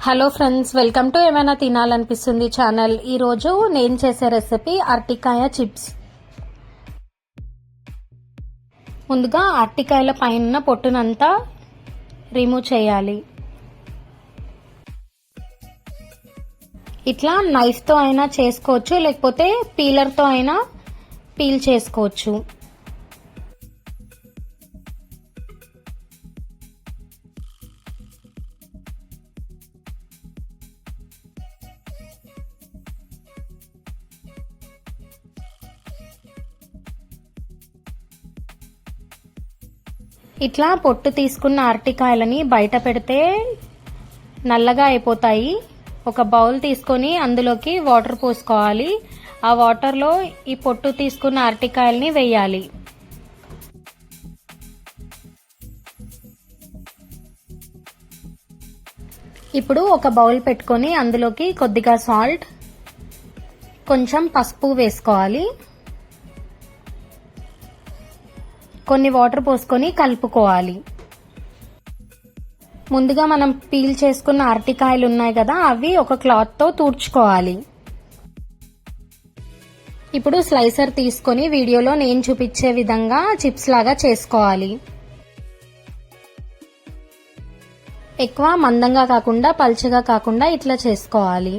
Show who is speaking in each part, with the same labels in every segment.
Speaker 1: Hello friends, welcome to ఏమైనా తినాలనిపిస్తుంది channel. ఈరోజు నేను చేసే రెసిపీ అరటికాయ చిప్స్. ముందుగా అరటికాయల పైన పొట్టునంతా రిమూవ్ చేయాలి. ఇట్లా నైఫ్తో అయినా చేసుకోవచ్చు, లేకపోతే పీలర్తో అయినా పీల్ చేసుకోవచ్చు. ఇట్లా పొట్టు తీసుకున్న అరటికాయలని బయట పెడితే నల్లగా అయిపోతాయి. ఒక బౌల్ తీసుకొని అందులోకి వాటర్ పోసుకోవాలి. ఆ వాటర్లో ఈ పొట్టు తీసుకున్న అరటికాయలని వేయాలి. ఇప్పుడు ఒక బౌల్ పెట్టుకొని అందులోకి కొద్దిగా సాల్ట్, కొంచెం పసుపు వేసుకోవాలి. కొన్ని వాటర్ పోసుకొని కలుపుకోవాలి. ముందుగా మనం పీల్ చేసుకున్న అరటికాయలు ఉన్నాయి కదా, అవి ఒక క్లాత్తో తుడుచుకోవాలి. ఇప్పుడు స్లైసర్ తీసుకొని వీడియోలో నేను చూపించే విధంగా చిప్స్ లాగా చేసుకోవాలి. ఎక్కువ మందంగా కాకుండా పల్చగా కాకుండా ఇట్లా చేసుకోవాలి.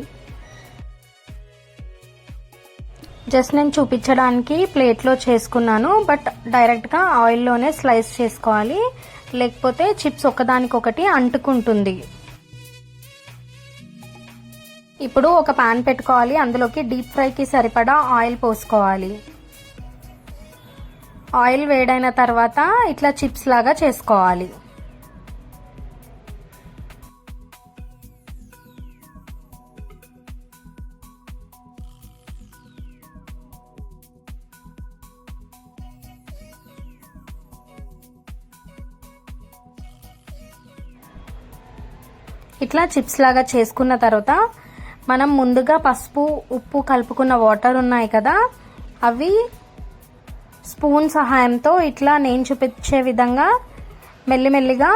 Speaker 1: జస్ట్ నేను చూపించడానికి ప్లేట్లో చేసుకున్నాను, బట్ డైరెక్ట్గా ఆయిల్లోనే స్లైస్ చేసుకోవాలి, లేకపోతే చిప్స్ ఒకదానికొకటి అంటుకుంటుంది. ఇప్పుడు ఒక పాన్ పెట్టుకోవాలి. అందులోకి డీప్ ఫ్రైకి సరిపడా ఆయిల్ పోసుకోవాలి. ఆయిల్ వేడైన తర్వాత ఇట్లా చిప్స్ లాగా చేసుకోవాలి. ఇట్లా చిప్స్ లాగా చేసుకున్న తర్వాత మనం ముందుగా పసుపు, ఉప్పు కలుపుకున్న వాటర్ ఉన్నాయి కదా, అవి స్పూన్ సహాయంతో ఇట్లా నేను చూపించే విధంగా మెల్లిమెల్లిగా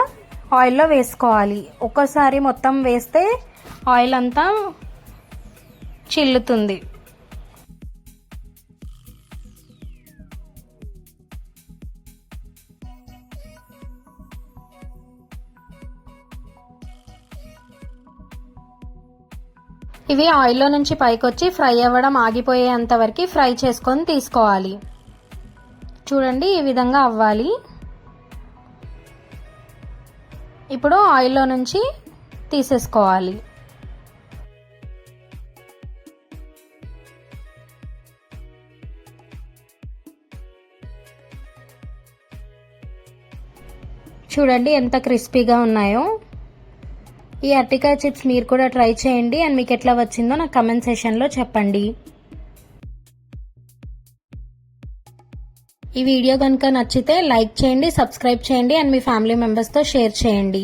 Speaker 1: ఆయిల్లో వేసుకోవాలి. ఒక్కసారి మొత్తం వేస్తే ఆయిల్ అంతా చిల్లుతుంది. ఇవి ఆయిల్లో నుంచి పైకి వచ్చి ఫ్రై అవ్వడం ఆగిపోయేంత వరకు ఫ్రై చేసుకొని తీసుకోవాలి. చూడండి, ఈ విధంగా అవ్వాలి. ఇప్పుడు ఆయిల్లో నుంచి తీసేసుకోవాలి. చూడండి ఎంత క్రిస్పీగా ఉన్నాయో. ఈ అరటికాయ చిప్స్ మీరు కూడా ట్రై చేయండి, అండ్ మీకు ఎట్లా వచ్చిందో నాకు కమెంట్ సెషన్లో చెప్పండి. ఈ వీడియో కనుక నచ్చితే లైక్ చేయండి, సబ్స్క్రైబ్ చేయండి, అండ్ మీ ఫ్యామిలీ మెంబర్స్తో షేర్ చేయండి.